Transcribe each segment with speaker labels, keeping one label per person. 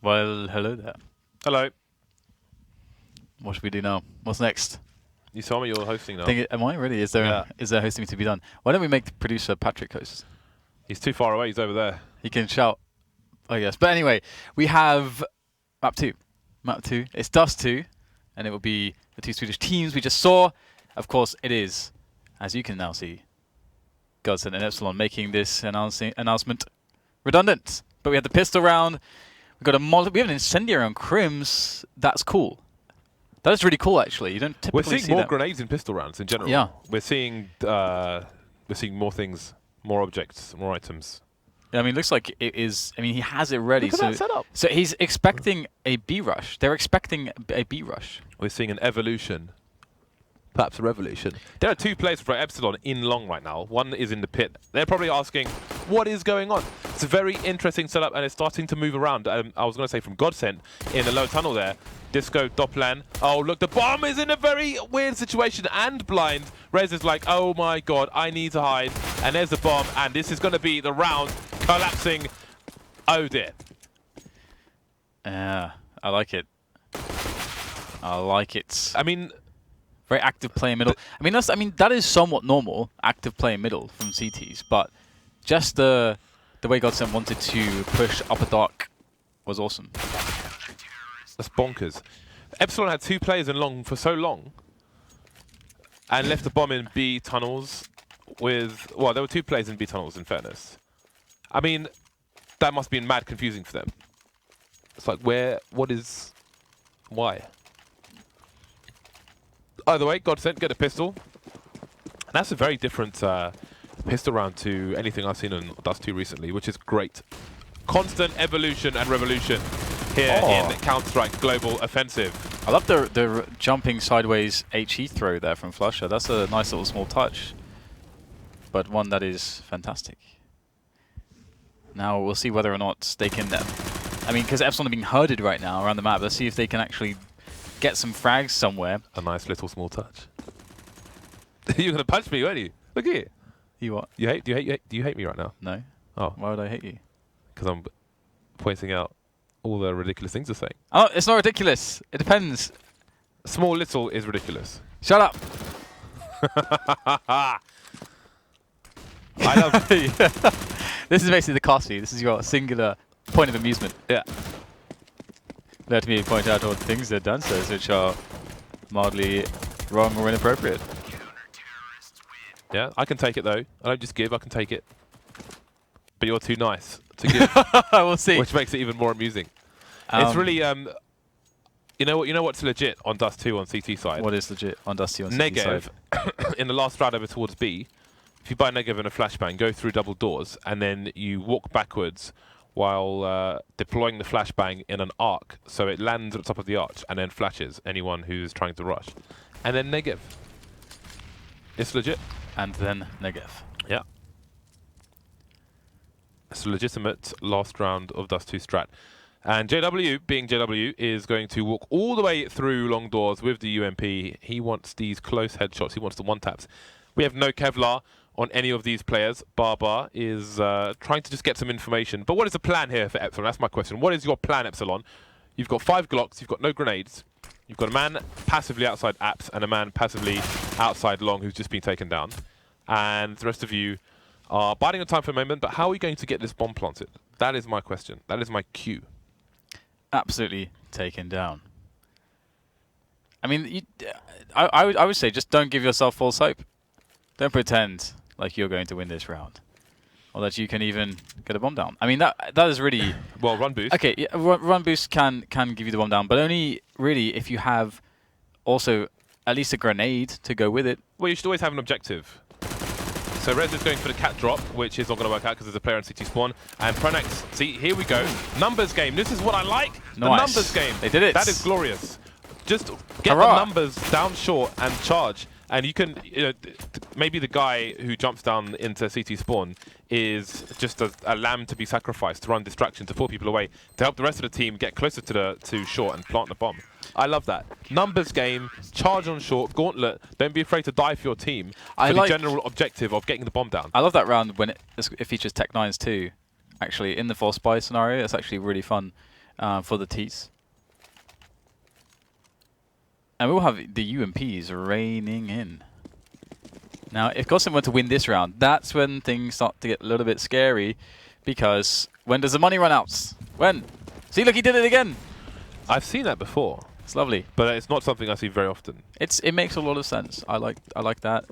Speaker 1: Well, hello there.
Speaker 2: Hello.
Speaker 1: What should we do now? What's next?
Speaker 2: You told me you're hosting now.
Speaker 1: Am I really? Is there hosting to be done? Why don't we make the producer Patrick host?
Speaker 2: He's too far away. He's over there.
Speaker 1: He can shout, I guess. But anyway, we have map 2. Map 2. It's Dust 2, and it will be the two Swedish teams we just saw. Of course, it is, as you can now see, GODSENT and EPSILON making this announcement redundant. But we had the pistol round. We have an incendiary on KRIMZ. That's cool. That is really cool, actually. You don't typically see that.
Speaker 2: We're seeing more grenades in pistol rounds in general.
Speaker 1: Yeah.
Speaker 2: We're seeing more things, more objects, more items.
Speaker 1: I mean, it looks like it is. I mean, he has it ready.
Speaker 2: Look at that setup.
Speaker 1: So he's expecting a B rush. They're expecting a B rush.
Speaker 2: We're seeing an evolution. Perhaps a revolution. There are two players for EPSILON in long right now. One is in the pit. They're probably asking, what is going on? It's a very interesting setup, and it's starting to move around. I was going to say from GODSENT in the low tunnel there. Disco, doplan. Oh, look, the bomb is in a very weird situation and blind. REZ is like, oh my god, I need to hide. And there's the bomb, and this is going to be the round collapsing. Oh dear.
Speaker 1: Yeah, I like it. I like it.
Speaker 2: I mean,
Speaker 1: very active play in middle. I mean that is somewhat normal, active play in middle from CTs, but just the way GODSENT wanted to push upper dark was awesome.
Speaker 2: That's bonkers. EPSILON had two players in long for so long and left the bomb in B tunnels with, well, there were two players in B tunnels in fairness. I mean, that must have been mad confusing for them. It's like, why? Either way, GODSENT get a pistol. And that's a very different pistol round to anything I've seen in Dust 2 recently, which is great. Constant evolution and revolution here in Counter-Strike Global Offensive.
Speaker 1: I love the jumping sideways HE throw there from flusha. That's a nice little small touch, but one that is fantastic. Now we'll see whether or not they can... I mean, because EPSILON are being herded right now around the map. Let's see if they can actually get some frags somewhere.
Speaker 2: A nice little small touch. You're gonna punch me, weren't you? Look at you.
Speaker 1: You what?
Speaker 2: Do you hate me right now?
Speaker 1: No.
Speaker 2: Oh.
Speaker 1: Why would I hate you?
Speaker 2: Because I'm pointing out all the ridiculous things you're saying.
Speaker 1: Oh, it's not ridiculous. It depends.
Speaker 2: Small little is ridiculous.
Speaker 1: Shut up.
Speaker 2: I love
Speaker 1: This is basically the cast feed. This is your singular point of amusement.
Speaker 2: Yeah.
Speaker 1: Let me point out all the things that Dan says which are mildly wrong or inappropriate.
Speaker 2: Yeah, I can take it though. I don't just give, I can take it. But you're too nice to give.
Speaker 1: We'll see.
Speaker 2: Which makes it even more amusing. It's really, you know what's legit on Dust 2 on CT side?
Speaker 1: What is legit on Dust 2 on CT
Speaker 2: Negev,
Speaker 1: side?
Speaker 2: in the last round over towards B, if you buy Negev in a flashbang, go through double doors, and then you walk backwards while deploying the flashbang in an arc, so it lands at the top of the arch and then flashes anyone who's trying to rush. And then Negev. It's legit.
Speaker 1: And then Negev.
Speaker 2: Yeah. It's a legitimate last round of Dust 2 strat. And JW, being JW, is going to walk all the way through long doors with the UMP. He wants these close headshots. He wants the one-taps. We have no Kevlar on any of these players. BARBARR is trying to just get some information. But what is the plan here for EPSILON? That's my question. What is your plan, EPSILON? You've got 5 Glocks. You've got no grenades. You've got a man passively outside apps and a man passively outside long who's just been taken down. And the rest of you are biding your time for a moment, but how are you going to get this bomb planted? That is my question. That is my cue.
Speaker 1: Absolutely taken down. I mean, I would say just don't give yourself false hope. Don't pretend like you're going to win this round, or that you can even get a bomb down. I mean, that is really...
Speaker 2: Well, run boost.
Speaker 1: Okay, yeah, run boost can give you the bomb down, but only really if you have also at least a grenade to go with it.
Speaker 2: Well, you should always have an objective. So REZ is going for the cat drop, which is not going to work out because there's a player on CT spawn. And pronax, see, here we go. Numbers game. This is what I like.
Speaker 1: Nice.
Speaker 2: The numbers game.
Speaker 1: They did it.
Speaker 2: That is glorious. Just get
Speaker 1: Hurrah.
Speaker 2: the numbers down short and charge. And you can, maybe the guy who jumps down into CT spawn is just a lamb to be sacrificed to run distraction, to pull people away, to help the rest of the team get closer to short and plant the bomb. I love that. Numbers game, charge on short, gauntlet, don't be afraid to die for your team for the general objective of getting the bomb down.
Speaker 1: I love that round when it features Tech 9s too. Actually, in the force buy scenario, it's actually really fun. for the Ts. And we'll have the UMPs raining in. Now, if GODSENT were to win this round, that's when things start to get a little bit scary, because when does the money run out? When? See, look, he did it again.
Speaker 2: I've seen that before.
Speaker 1: It's lovely.
Speaker 2: But it's not something I see very often.
Speaker 1: It makes a lot of sense. I like that.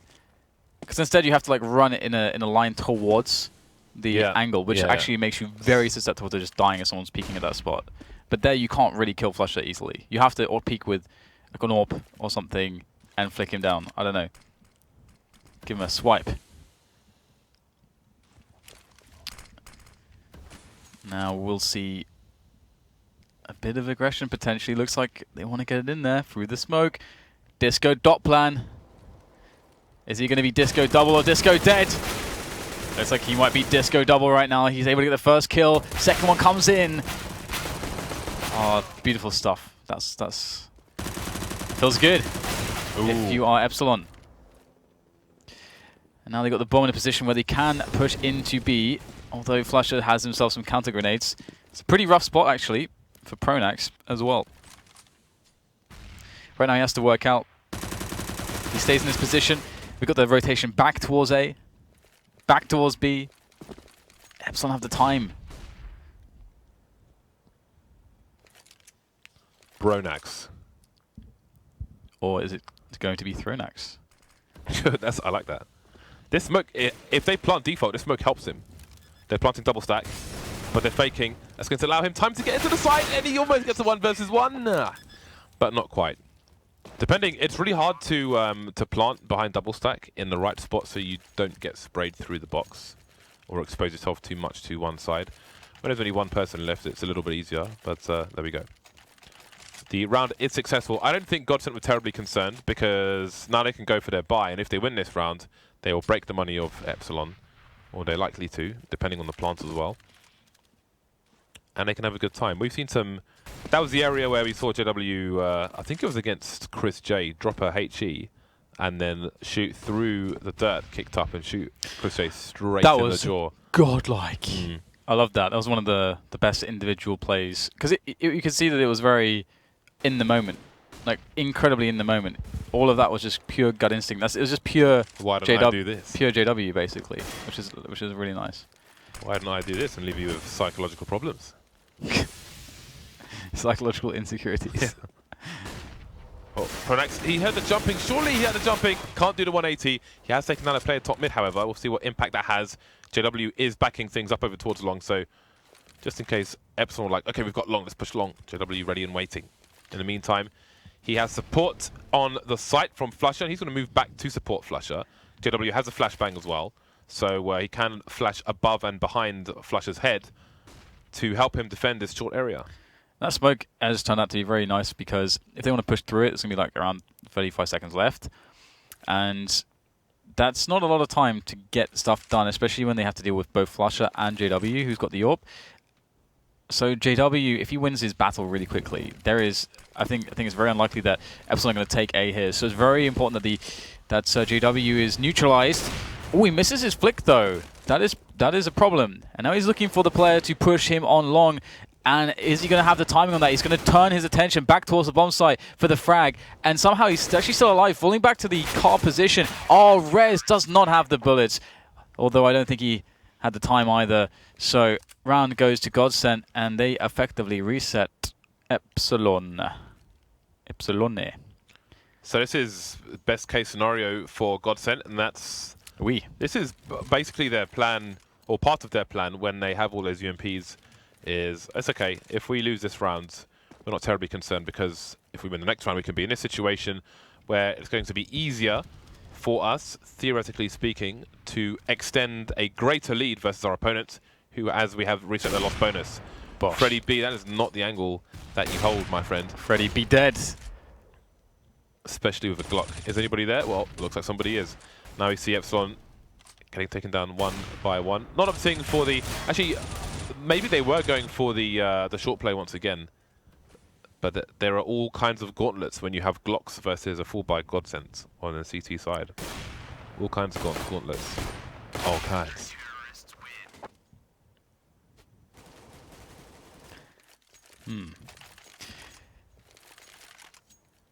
Speaker 1: Because instead you have to like run it in a line towards the angle, which actually makes you very susceptible to just dying if someone's peeking at that spot. But there you can't really kill flusha easily. You have to or peek with like an AWP or something and flick him down. I don't know. Give him a swipe. Now we'll see a bit of aggression potentially. Looks like they want to get it in there through the smoke. Disco doplan. Is he going to be disco double or disco dead? Looks like he might be disco double right now. He's able to get the first kill. Second one comes in. Oh, beautiful stuff. That's feels good. Ooh. If you are EPSILON. And now they got the bomb in a position where they can push into B. Although flusha has himself some counter grenades. It's a pretty rough spot actually for pronax as well. Right now he has to work out. He stays in this position. We've got the rotation back towards A, back towards B. EPSILON have the time.
Speaker 2: Bronax.
Speaker 1: Or is it going to be Thronax?
Speaker 2: I like that. This smoke, if they plant default, this smoke helps him. They're planting double stack, but they're faking. That's going to allow him time to get into the side, and he almost gets a 1 versus 1. But not quite. Depending, it's really hard to plant behind double stack in the right spot so you don't get sprayed through the box or expose yourself too much to one side. When there's only one person left, it's a little bit easier, but there we go. The round is successful. I don't think GODSENT were terribly concerned because now they can go for their buy, and if they win this round, they will break the money of EPSILON, or they're likely to, depending on the plant as well. And they can have a good time. We've seen some... That was the area where we saw JW, I think it was against KRIMZ J, drop a HE and then shoot through the dirt, kicked up and shoot KRIMZ J straight in the jaw.
Speaker 1: Godlike. Mm. I loved that. That was one of the best individual plays. Because you could see that it was very in the moment. Like, incredibly in the moment. All of that was just pure gut instinct. It was just pure
Speaker 2: Why don't I do this?
Speaker 1: Pure JW, basically, which is really nice.
Speaker 2: Why don't I do this and leave you with psychological problems?
Speaker 1: Psychological insecurities.
Speaker 2: Yeah. Oh, pronax, he heard the jumping. Surely he had the jumping. Can't do the 180. He has taken down a player top mid, however. We'll see what impact that has. JW is backing things up over towards long, so just in case EPSILON were like, okay, we've got long, let's push long. JW ready and waiting. In the meantime, he has support on the site from flusha, and he's going to move back to support flusha. JW has a flashbang as well, so he can flash above and behind flusha's head to help him defend this short area.
Speaker 1: That smoke has turned out to be very nice because if they want to push through it, it's going to be like around 35 seconds left. And that's not a lot of time to get stuff done, especially when they have to deal with both flusha and JW, who's got the AWP. So JW, if he wins his battle really quickly, I think it's very unlikely that EPSILON are going to take A here. So it's very important that JW is neutralized. Oh, he misses his flick though. That is a problem. And now he's looking for the player to push him on long. And is he going to have the timing on that? He's going to turn his attention back towards the bomb site for the frag. And somehow he's actually still alive, falling back to the car position. Oh, REZ does not have the bullets. Although I don't think he had the time either. So round goes to GODSENT, and they effectively reset EPSILON. EPSILON.
Speaker 2: So this is best case scenario for GODSENT, and that's... This is basically their plan, or part of their plan, when they have all those UMPs, is it's okay, if we lose this round, we're not terribly concerned, because if we win the next round, we can be in this situation where it's going to be easier for us, theoretically speaking, to extend a greater lead versus our opponent, who, as we have reset their lost bonus.
Speaker 1: Bosh.
Speaker 2: Freddy B, that is not the angle that you hold, my friend.
Speaker 1: Freddy B dead.
Speaker 2: Especially with a Glock. Is anybody there? Well, looks like somebody is. Now we see EPSILON getting taken down one by one. Not opting for the... Actually, maybe they were going for the short play once again. But there are all kinds of gauntlets when you have Glocks versus a full by GODSENT on the CT side. All kinds of gauntlets. All kinds.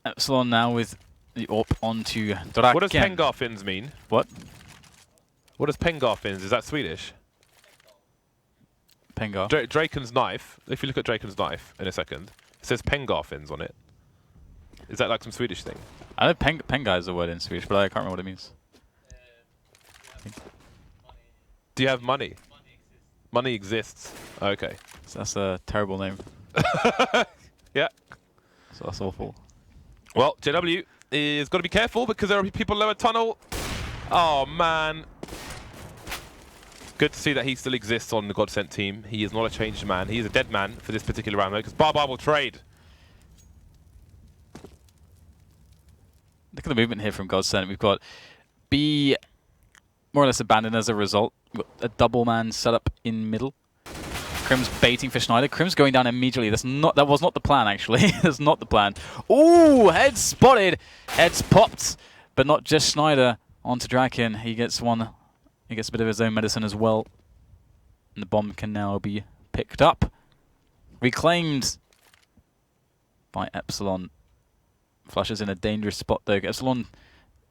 Speaker 1: EPSILON now with the AWP onto draken.
Speaker 2: What does Pengarfins mean?
Speaker 1: What?
Speaker 2: What does Pengarfins? Is that Swedish?
Speaker 1: Pengar.
Speaker 2: Draken's knife. If you look at Draken's knife in a second, it says Pengarfins on it. Is that like some Swedish thing?
Speaker 1: I know Pengar is a word in Swedish, but I can't remember what it means.
Speaker 2: Do you have money? Money exists. Okay.
Speaker 1: So that's a terrible name.
Speaker 2: Yeah.
Speaker 1: So that's awful.
Speaker 2: Well, JW is got to be careful because there are people lower tunnel. Oh, man. Good to see that he still exists on the GODSENT team. He is not a changed man. He is a dead man for this particular round, though, because BARBARR will trade.
Speaker 1: Look at the movement here from GODSENT. We've got B more or less abandoned as a result. We've got a double man setup in middle. KRIMZ baiting for znajder. KRIMZ going down immediately. That was not the plan, actually. That's not the plan. Ooh, head spotted. Heads popped. But not just znajder onto draken. He gets one. He gets a bit of his own medicine as well. And the bomb can now be picked up. Reclaimed by EPSILON. flusha's in a dangerous spot though. EPSILON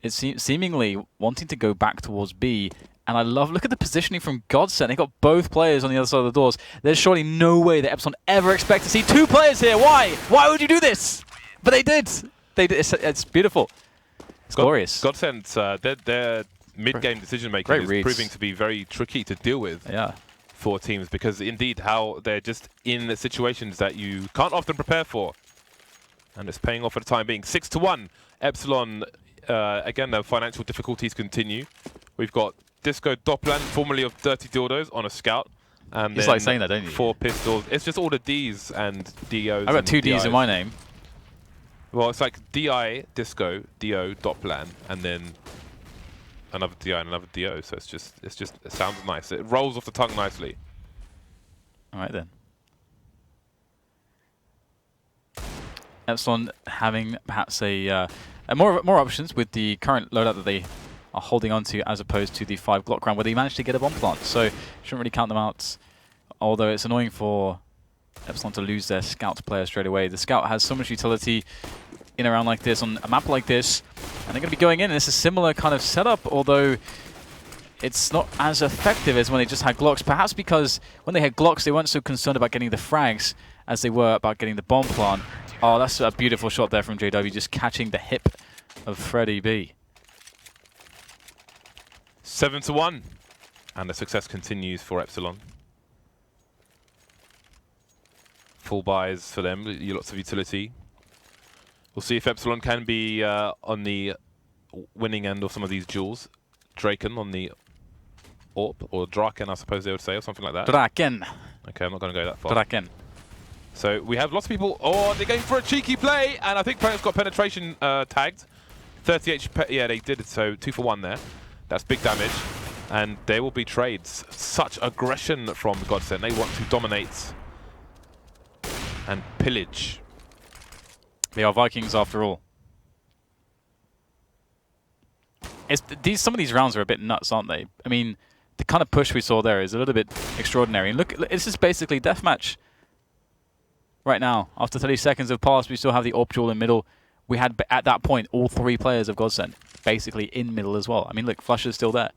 Speaker 1: is seemingly wanting to go back towards B. And I look at the positioning from GODSENT. They got both players on the other side of the doors. There's surely no way that EPSILON ever expect to see two players here. Why? Why would you do this? But they did. They did. It's beautiful. It's glorious.
Speaker 2: GODSENT, their mid-game decision-making is proving to be very tricky to deal with for teams because, indeed, how they're just in situations that you can't often prepare for. And it's paying off for the time being. 6-1. EPSILON, again, the financial difficulties continue. We've got Disco doplan, formerly of Dirty Dildos, on a scout. And
Speaker 1: it's like saying that, don't you?
Speaker 2: 4 pistols. It's just all the Ds and DOs.
Speaker 1: I've got 2 Ds in my name.
Speaker 2: Well, it's like DI, Disco, DO, doplan, and then another DI and another DO. So it sounds nice. It rolls off the tongue nicely.
Speaker 1: All right then. EPSILON having perhaps more options with the current loadout that they are holding on to as opposed to the 5 Glock round where they managed to get a bomb plant. So shouldn't really count them out. Although it's annoying for EPSILON to lose their scout player straight away. The scout has so much utility in a round like this, on a map like this, and they're going to be going in. And it's a similar kind of setup, although it's not as effective as when they just had Glocks. Perhaps because when they had Glocks, they weren't so concerned about getting the frags as they were about getting the bomb plant. Oh, that's a beautiful shot there from JW, just catching the hip of freddieb.
Speaker 2: 7-1, and the success continues for EPSILON. Full buys for them, lots of utility. We'll see if EPSILON can be on the winning end of some of these duels. Draken on the AWP, or draken I suppose they would say, or something like that.
Speaker 1: Draken.
Speaker 2: Okay, I'm not going to go that far.
Speaker 1: Draken.
Speaker 2: So we have lots of people. Oh, they're going for a cheeky play, and I think pronax got penetration tagged. 30 HP, yeah, they did it, so 2 for 1 there. That's big damage, and there will be trades. Such aggression from GODSENT. They want to dominate and pillage.
Speaker 1: They are Vikings after all. Some of these rounds are a bit nuts, aren't they? I mean, the kind of push we saw there is a little bit extraordinary. And look, this is basically deathmatch. Right now, after 30 seconds have passed, we still have the AWP duel in middle. We had, at that point, all 3 players of GODSENT basically in middle as well. I mean, look, flusha's still there.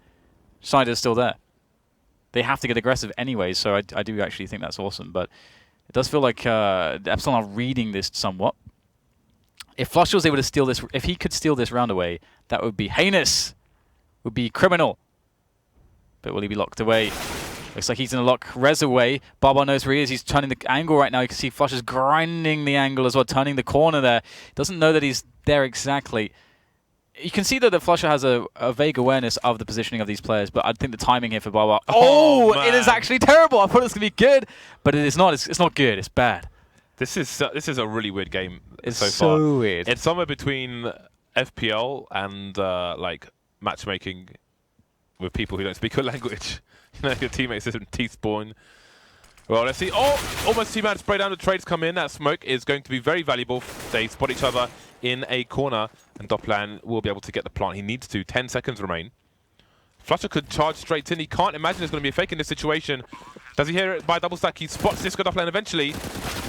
Speaker 1: znajder's still there. They have to get aggressive anyway, so I do actually think that's awesome. But it does feel like EPSILON are reading this somewhat. If flusha was able to steal this, if he could steal this round away, that would be heinous. Would be criminal. But will he be locked away? Looks like he's going to lock REZ away. BARBARR knows where he is. He's turning the angle right now. You can see flusha's grinding the angle as well, turning the corner there. Doesn't know that he's there exactly. You can see that the flusha has a vague awareness of the positioning of these players, but I think the timing here for BARBARR... Oh, it is actually terrible. I thought it was going to be good, but it is not. It's not good. It's bad.
Speaker 2: This is a really weird game
Speaker 1: it's
Speaker 2: so far.
Speaker 1: So weird.
Speaker 2: It's somewhere between FPL and like matchmaking with people who don't speak your language. You know, your teammates isn't teeth-born. Well, let's see. Oh, almost team-man spray down. The trades come in. That smoke is going to be very valuable. They spot each other in a corner, and doplan will be able to get the plant. He needs to. 10 seconds remain. flusha could charge straight in. He can't imagine there's going to be a fake in this situation. Does he hear it by double stack? He spots Disco doplan eventually.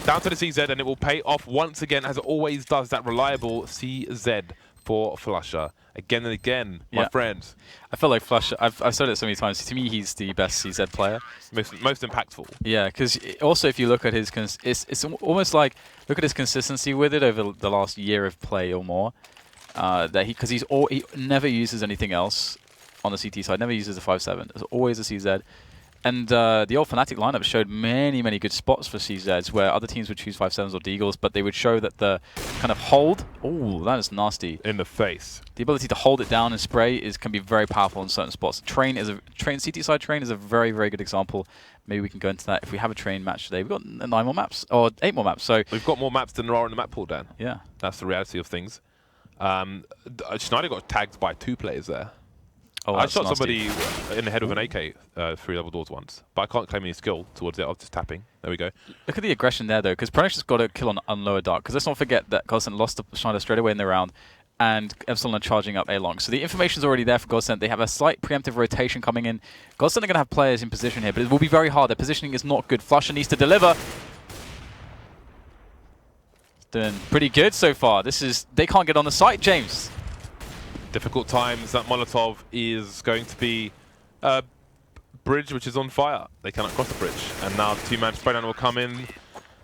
Speaker 2: Down to the CZ, and it will pay off once again, as it always does, that reliable CZ for flusha. Again and again, my friends.
Speaker 1: I feel like flusha, I've said it so many times, to me he's the best CZ player.
Speaker 2: Most impactful. Yeah,
Speaker 1: because also if you look at his, it's almost like, look at his consistency with it over the last year of play or more. Because he never uses anything else on the CT side, never uses the 5-7. It's always a CZ. And the old Fnatic lineup showed many, many good spots for CZs where other teams would choose 5-7s or Deagles, but they would show that the kind of hold, oh, that is nasty.
Speaker 2: In the face.
Speaker 1: The ability to hold it down and spray can be very powerful in certain spots. CT side train is a very, very good example. Maybe we can go into that if we have a train match today. We've got 9 more maps, or 8 more maps. So
Speaker 2: we've got more maps than there are in the map pool, Dan.
Speaker 1: Yeah.
Speaker 2: That's the reality of things. Znajder got tagged by 2 players there.
Speaker 1: Oh,
Speaker 2: I shot
Speaker 1: nasty.
Speaker 2: somebody in the head with an AK 3 level doors once, but I can't claim any skill towards it. I was just tapping. There we go.
Speaker 1: Look at the aggression there, though, because pronax just got a kill on lower dark. Because let's not forget that GODSENT lost to Znajder straight away in the round, and EPSILON are charging up A-long. So the information's already there for GODSENT. They have a slight preemptive rotation coming in. GODSENT are going to have players in position here, but it will be very hard. Their positioning is not good. flusha needs to deliver. It's doing pretty good so far. They can't get on the site, James.
Speaker 2: Difficult times. That Molotov is going to be a bridge which is on fire. They cannot cross the bridge. And now the 2-man spraydown will come in.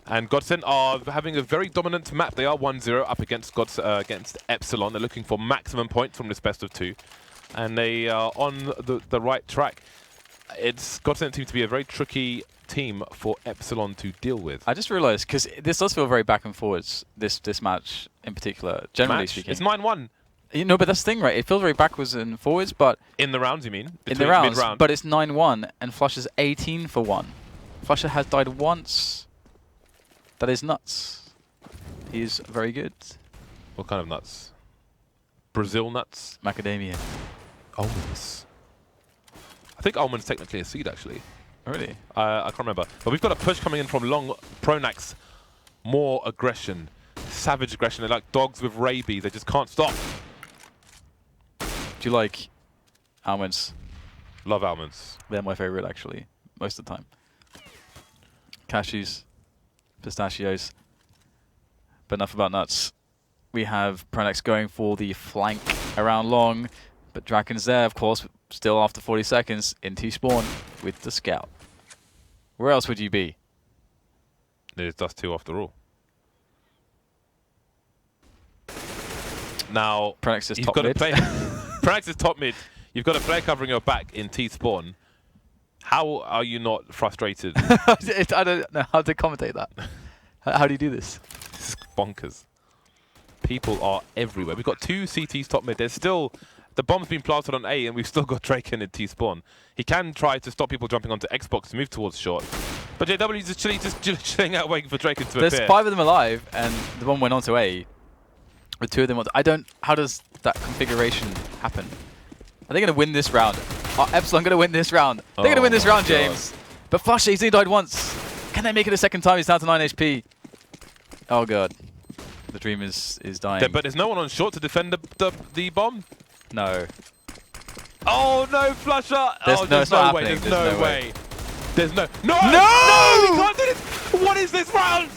Speaker 2: And GODSENT are having a very dominant map. They are 1-0 up against EPSILON. They're looking for maximum points from this best of 2. And they are on the right track. It's GODSENT seems to be a very tricky team for EPSILON to deal with.
Speaker 1: I just realized, because this does feel very back and forwards, this match in particular, generally speaking.
Speaker 2: It's 9-1.
Speaker 1: You know, but that's the thing, right? It feels very backwards and forwards, but...
Speaker 2: In the rounds, you mean?
Speaker 1: In the rounds, but it's 9-1, and flusha's 18 for 1. flusha has died once. That is nuts. He's very good.
Speaker 2: What kind of nuts? Brazil nuts?
Speaker 1: Macadamia.
Speaker 2: Almonds. I think almonds technically a seed, actually.
Speaker 1: Really?
Speaker 2: I can't remember. But we've got a push coming in from long pronax. More aggression. Savage aggression. They're like dogs with rabies. They just can't stop.
Speaker 1: Do you like almonds?
Speaker 2: Love almonds.
Speaker 1: They're my favorite, actually, most of the time. Cashews, pistachios. But enough about nuts. We have pronax going for the flank around long, but Draken's there, of course, still after 40 seconds into spawn with the scout. Where else would you be?
Speaker 2: There's Dust 2 after all. Now,
Speaker 1: pronax is
Speaker 2: you've
Speaker 1: top
Speaker 2: got
Speaker 1: mid.
Speaker 2: to play. pronax is top mid. You've got a player covering your back in T-spawn. How are you not frustrated?
Speaker 1: I don't know how to commentate that. How do you do this?
Speaker 2: This is bonkers. People are everywhere. We've got 2 CTs top mid. There's still... The bomb's been planted on A, and we've still got Draken in T-spawn. He can try to stop people jumping onto Xbox to move towards short. But JW is just chilling out waiting for Draken to appear.
Speaker 1: There's 5 of them alive, and the bomb went onto A. With 2 of them on... How does that configuration happen? Are they going to win this round? Are EPSILON going to win this round? They're going to win this round, James. But flusha, he's only died once. Can they make it a second time? He's down to 9 HP. Oh, God. The dream is dying.
Speaker 2: But there's no one on short to defend the bomb?
Speaker 1: No.
Speaker 2: Oh, no, flusha!
Speaker 1: There's no way.
Speaker 2: There's no way. There's no... No!
Speaker 1: No!
Speaker 2: No! We can't do this! What is this round?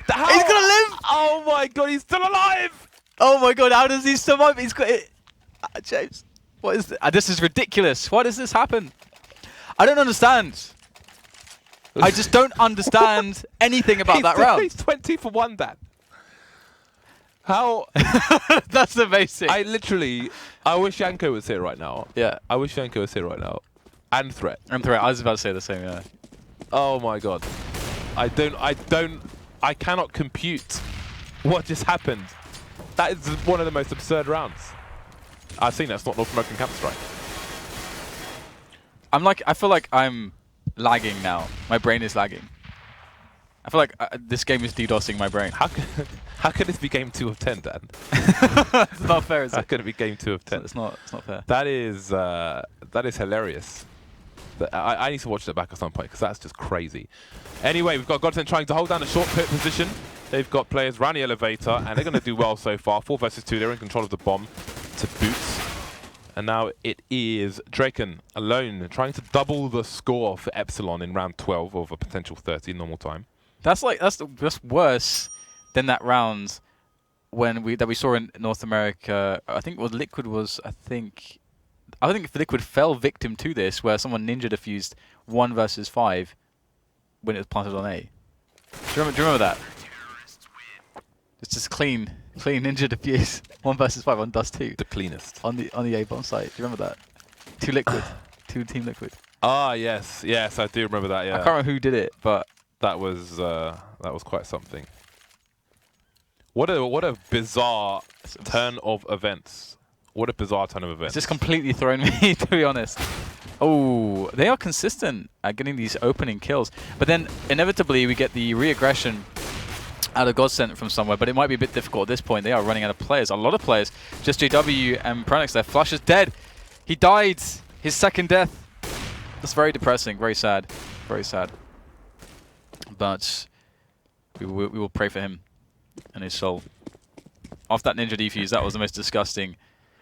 Speaker 2: How?
Speaker 1: He's going to live!
Speaker 2: Oh, my God, he's still alive!
Speaker 1: Oh, my God, how does he survive? He's got it. James, what is this? This is ridiculous. Why does this happen? I don't understand. I just don't understand anything about that round.
Speaker 2: He's 20 for 1, Dan. How?
Speaker 1: That's amazing.
Speaker 2: I wish Yanko was here right now.
Speaker 1: Yeah.
Speaker 2: I wish Yanko was here right now. And Threat.
Speaker 1: And Threat. I was about to say the same, yeah.
Speaker 2: Oh my God. I cannot compute what just happened. That is one of the most absurd rounds I've seen. That's not North American Counter-Strike.
Speaker 1: I feel like I'm lagging now. My brain is lagging. I feel like this game is DDoSing my brain.
Speaker 2: How can this be game 2 of 10, Dan?
Speaker 1: It's not fair, is it?
Speaker 2: How can it be game 2 of 10?
Speaker 1: It's not fair.
Speaker 2: That is hilarious. I need to watch that back at some point because that's just crazy. Anyway, we've got GODSENT trying to hold down a short pit position. They've got players around the elevator, and they're going to do well so far. 4 versus 2. They're in control of the bomb to boots. And now it is Draken alone, trying to double the score for EPSILON in round 12 of a potential 30 normal time.
Speaker 1: That's worse than that round when we saw in North America. I think what Liquid was. I think Liquid fell victim to this, where someone ninja defused 1 versus 5 when it was planted on A. Do you remember that? It's just clean ninja defuse 1 versus 5 on Dust 2.
Speaker 2: The cleanest.
Speaker 1: On the A bomb site. Do you remember that? 2 Liquid, 2 Team Liquid.
Speaker 2: Ah, yes, I do remember that. Yeah.
Speaker 1: I can't remember who did it, but
Speaker 2: that was quite something. What a bizarre turn of events. What a bizarre turn of events.
Speaker 1: It's just completely thrown me, to be honest. Oh, they are consistent at getting these opening kills. But then, inevitably, we get the re-aggression out of GODSENT from somewhere, but it might be a bit difficult at this point. They are running out of players. A lot of players. Just JW and pronax there. Flush is dead. He died. His second death. That's very depressing. Very sad. Very sad. But we will pray for him and his soul. After that ninja defuse, that was the most disgusting.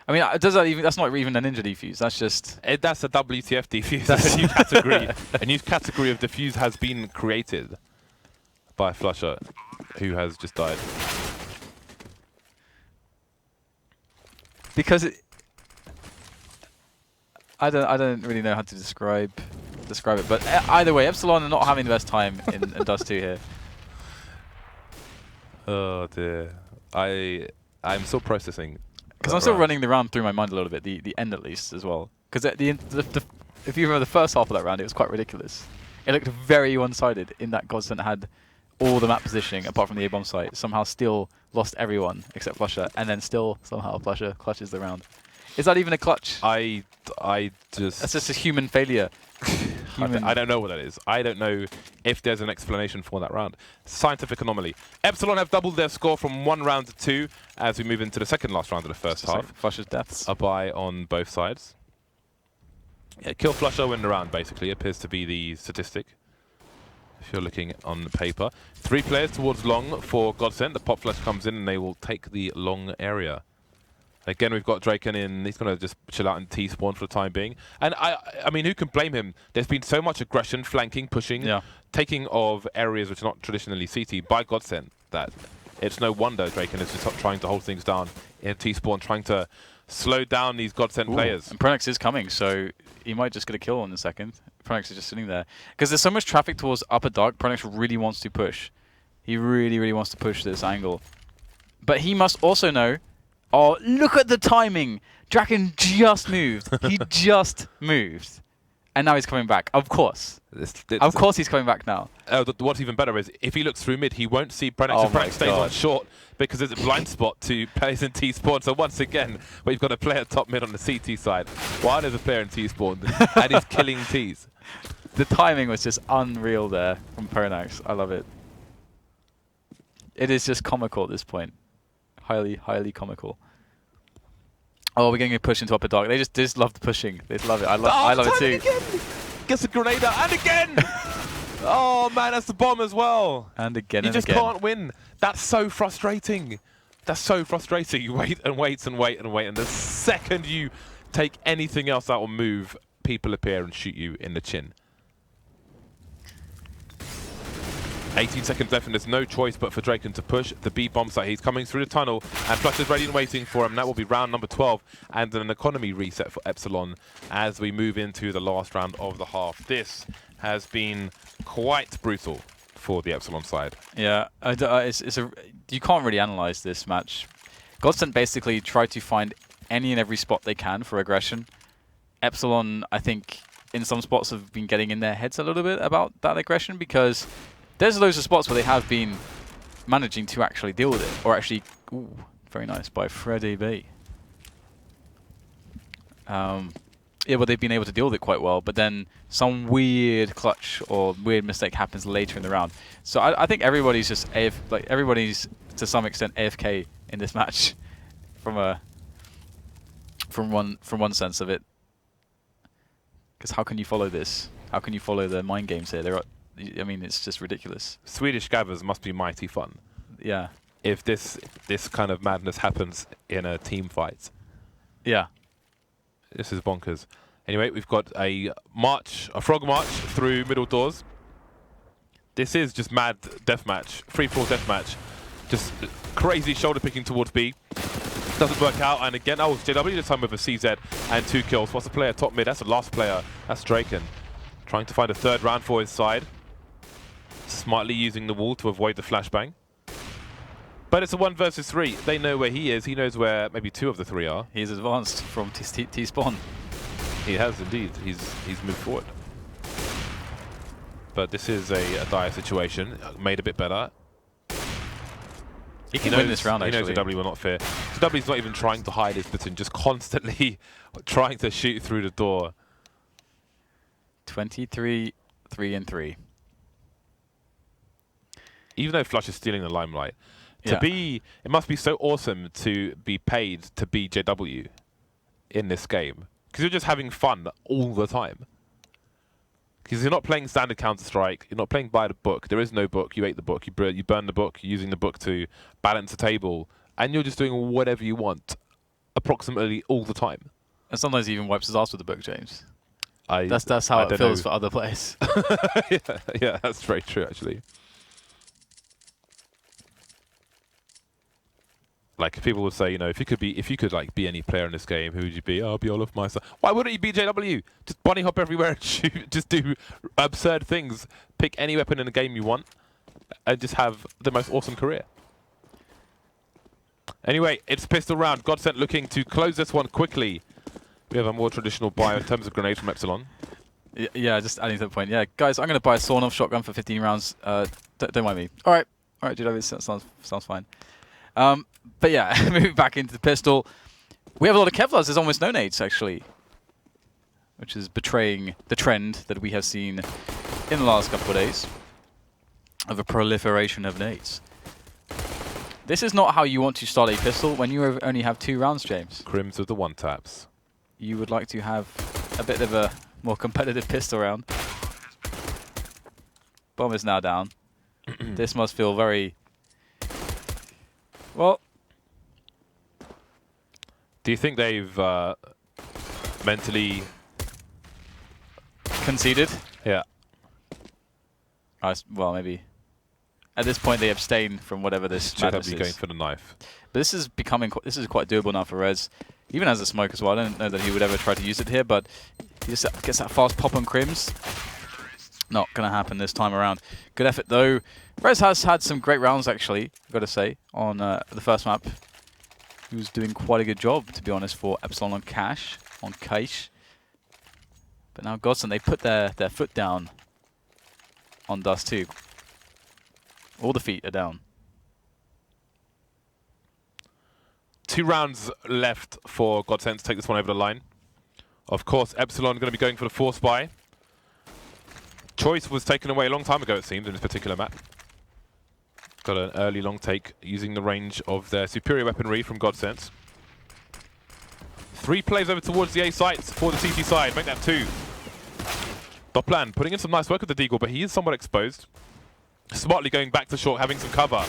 Speaker 1: I mean, that's not even a ninja defuse. That's just...
Speaker 2: That's a WTF defuse. That's a new category. A new category of defuse has been created by flusha, who has just died.
Speaker 1: Because I don't really know how to describe it, but either way, EPSILON are not having the best time in Dust 2 here.
Speaker 2: Oh dear, I'm still processing.
Speaker 1: Because I'm still running the round through my mind a little bit, the end at least as well. Because at the end, if you remember the first half of that round, it was quite ridiculous. It looked very one-sided in that GODSENT had all the map positioning apart from the A-bomb site. Somehow still lost everyone except flusha, and then still somehow flusha clutches the round. Is that even a clutch?
Speaker 2: I just...
Speaker 1: That's just a human failure.
Speaker 2: I don't know what that is. I don't know if there's an explanation for that round. Scientific anomaly. EPSILON have doubled their score from 1 round to 2 as we move into the second last round of the first half.
Speaker 1: Flusha's deaths.
Speaker 2: A buy on both sides. Yeah, kill flusha, win the round, basically, appears to be the statistic. If you're looking on the paper. 3 players towards long for GODSENT. The pop flash comes in and they will take the long area. Again, we've got Draken in. He's going to just chill out in T-spawn for the time being. And I mean, who can blame him? There's been so much aggression, flanking, pushing, taking of areas which are not traditionally CT by GODSENT that it's no wonder Draken is just trying to hold things down in T-spawn, trying to slow down these GODSENT players.
Speaker 1: And pronax is coming, so he might just get a kill in a second. pronax is just sitting there. Because there's so much traffic towards upper dark, pronax really wants to push. He really, really wants to push this angle. But he must also know... Oh, look at the timing! Draken just moved. He just moved. And now he's coming back. Of course. Of course he's coming back now.
Speaker 2: What's even better is, if he looks through mid, he won't see pronax. And pronax stays on short because there's a blind spot to players in T-spawn. So once again, we've got a player top mid on the CT side, while there's a player in T-spawn, and he's killing Ts.
Speaker 1: The timing was just unreal there from pronax. I love it. It is just comical at this point. Highly, highly comical. Oh, we're getting a push into upper dark. They just love the pushing. They love it. I love it too.
Speaker 2: Again. Gets a grenade out, and again! Oh man, that's the bomb as well.
Speaker 1: And again,
Speaker 2: you just can't win. That's so frustrating. That's so frustrating. You wait and wait and wait and wait, and the second you take anything else out or move, people appear and shoot you in the chin. 18 seconds left, and there's no choice but for Draken to push the B bomb site. He's coming through the tunnel, and flusha is ready and waiting for him. That will be round number 12, and an economy reset for EPSILON as we move into the last round of the half. This has been quite brutal for the EPSILON side.
Speaker 1: Yeah, you can't really analyze this match. GODSENT basically tried to find any and every spot they can for aggression. EPSILON, I think, in some spots have been getting in their heads a little bit about that aggression, because there's loads of spots where they have been managing to actually deal with it, or actually, ooh, very nice by freddieb. Yeah, well, they've been able to deal with it quite well, but then some weird clutch or weird mistake happens later in the round. So I think everybody's just everybody's to some extent AFK in this match, from one sense of it. Because how can you follow this? How can you follow the mind games here? I mean, it's just ridiculous.
Speaker 2: Swedish scabbers must be mighty fun.
Speaker 1: Yeah.
Speaker 2: If this kind of madness happens in a team fight.
Speaker 1: Yeah.
Speaker 2: This is bonkers. Anyway, we've got a frog march through middle doors. This is just mad deathmatch, free-for-all deathmatch. Just crazy shoulder picking towards B. Doesn't work out, and again, oh, it's JW this time with a CZ and 2 kills. What's the player top mid? That's the last player. That's Draken. Trying to find a 3rd round for his side. Smartly using the wall to avoid the flashbang. But it's a 1 versus 3. They know where he is. He knows where maybe 2 of the 3 are.
Speaker 1: He's advanced from T-spawn.
Speaker 2: He has indeed. He's moved forward. But this is a dire situation. Made a bit better.
Speaker 1: He can win this round, actually.
Speaker 2: He knows ZW will not fear. ZW's not even trying to hide his platoon, just constantly trying to shoot through the door.
Speaker 1: 23, 3 and 3.
Speaker 2: Even though Flush is stealing the limelight, it must be so awesome to be paid to be JW in this game. Because you're just having fun all the time. Because you're not playing standard Counter-Strike, you're not playing by the book. There is no book. You ate the book. You burn the book. You're using the book to balance the table. And you're just doing whatever you want approximately all the time.
Speaker 1: And sometimes he even wipes his ass with the book, James. That's how it feels for other players.
Speaker 2: yeah, that's very true, actually. Like people would say, you know, if you could like be any player in this game, who would you be? Oh, I'll be all of myself. Why wouldn't you be JW? Just bunny hop everywhere and shoot. Just do absurd things. Pick any weapon in the game you want, and just have the most awesome career. Anyway, it's pistol round. GODSENT looking to close this one quickly. We have a more traditional buy in terms of grenades from EPSILON.
Speaker 1: Yeah, just adding to the point. Yeah, guys, I'm going to buy a sawn-off shotgun for 15 rounds. Don't mind me. All right, JW, sounds fine. But yeah, moving back into the pistol, we have a lot of Kevlars. There's almost no nades, actually, which is betraying the trend that we have seen in the last couple of days of a proliferation of nades. This is not how you want to start a pistol when you only have 2 rounds, James.
Speaker 2: KRIMZ with the 1-taps.
Speaker 1: You would like to have a bit of a more competitive pistol round. Bomb is now down. This must feel very... Well...
Speaker 2: Do you think they've mentally...
Speaker 1: conceded?
Speaker 2: Yeah.
Speaker 1: Well, maybe. At this point, they abstain from whatever this madness is.
Speaker 2: Going for the knife.
Speaker 1: But this is becoming this is quite doable now for Rez. Even as a smoke as well. I don't know that he would ever try to use it here, but he just gets that fast pop on KRIMZ. Not going to happen this time around. Good effort, though. Rez has had some great rounds, actually, I've got to say, on the first map. He was doing quite a good job, to be honest, for EPSILON on Cache. But now GODSENT, they put their foot down on Dust 2. All the feet are down.
Speaker 2: 2 rounds left for GODSENT to take this one over the line. Of course, EPSILON going to be going for the force buy. Choice was taken away a long time ago, it seems, in this particular map. Got an early long take using the range of their superior weaponry from GODSENT. 3 plays over towards the A sites for the CT side. Make that 2. doplan putting in some nice work with the deagle, but he is somewhat exposed. Smartly going back to short, having some cover,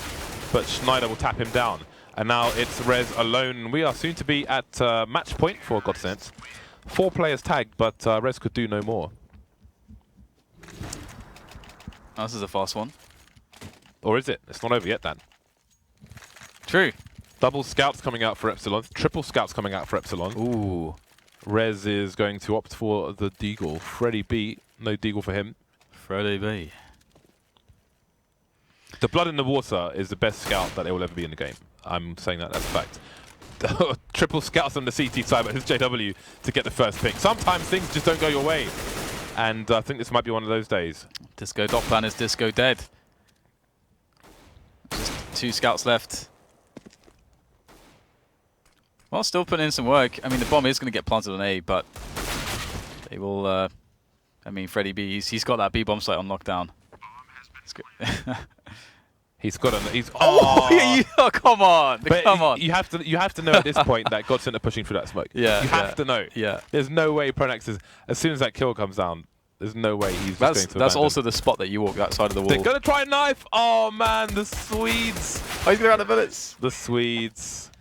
Speaker 2: but znajder will tap him down. And now it's Rez alone. We are soon to be at match point for GODSENT. 4 players tagged, but Rez could do no more.
Speaker 1: Oh, this is a fast one.
Speaker 2: Or is it? It's not over yet, Dan.
Speaker 1: True.
Speaker 2: Double scouts coming out for EPSILON. Triple scouts coming out for EPSILON.
Speaker 1: Ooh.
Speaker 2: Rez is going to opt for the deagle. freddieb, no deagle for him.
Speaker 1: freddieb.
Speaker 2: The blood in the water is the best scout that there will ever be in the game. I'm saying that as a fact. Triple scouts on the CT side, but it's JW to get the first pick. Sometimes things just don't go your way. And I think this might be one of those days.
Speaker 1: Disco doplan is disco dead. Just 2 scouts left. Well, still putting in some work. I mean, the bomb is going to get planted on A, but they will... I mean, freddieb, he's got that B-bomb site on lockdown.
Speaker 2: He's got an... He's,
Speaker 1: oh, come on!
Speaker 2: But
Speaker 1: come on!
Speaker 2: You have to know at this point that GODSENT are pushing through that smoke.
Speaker 1: Yeah,
Speaker 2: you have to know.
Speaker 1: Yeah.
Speaker 2: There's no way pronax is... As soon as that kill comes down, there's no way he's just going to
Speaker 1: That's
Speaker 2: abandon.
Speaker 1: also the spot that you walk that side of the wall.
Speaker 2: They're going to try a knife! Oh, man, the Swedes!
Speaker 1: Oh, he's going to run the bullets!
Speaker 2: The Swedes.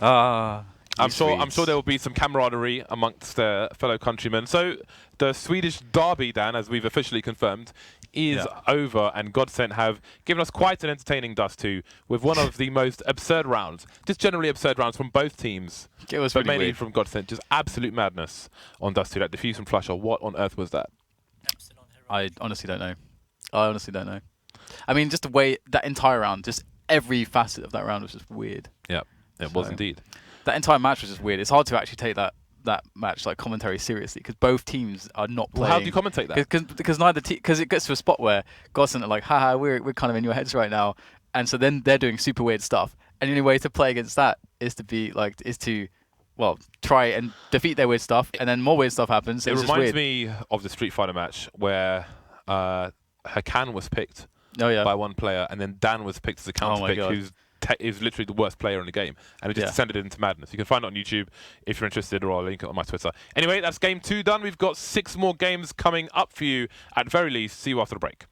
Speaker 1: Ah...
Speaker 2: I'm sure there will be some camaraderie amongst their fellow countrymen. So the Swedish derby, Dan, as we've officially confirmed, is over, and GODSENT have given us quite an entertaining Dust 2 with one of the most absurd rounds, just generally absurd rounds from both teams,
Speaker 1: It was
Speaker 2: but
Speaker 1: pretty
Speaker 2: mainly
Speaker 1: weird.
Speaker 2: from GODSENT. Just absolute madness on Dust 2. That defuse from flusha. What on earth was that?
Speaker 1: I honestly don't know. I mean, just the way that entire round, just every facet of that round was just weird.
Speaker 2: Yeah, it was indeed.
Speaker 1: That entire match was just weird. It's hard to actually take that match like commentary seriously because both teams are not playing.
Speaker 2: Well, how do you commentate that?
Speaker 1: Because neither team, because it gets to a spot where GODSENT are like, haha, we're kind of in your heads right now, and so then they're doing super weird stuff. And the only way to play against that is to try and defeat their weird stuff, and then more weird stuff happens.
Speaker 2: It
Speaker 1: just
Speaker 2: reminds
Speaker 1: weird.
Speaker 2: me of the Street Fighter match where Hakan was picked
Speaker 1: Oh
Speaker 2: by one player, and then Dan was picked as a counter pick, who's is literally the worst player in the game, and it just descended into madness. You can find it on YouTube if you're interested, or I'll link it on my Twitter. Anyway, that's game 2 done. We've got 6 more games coming up for you at very least. See you after the break.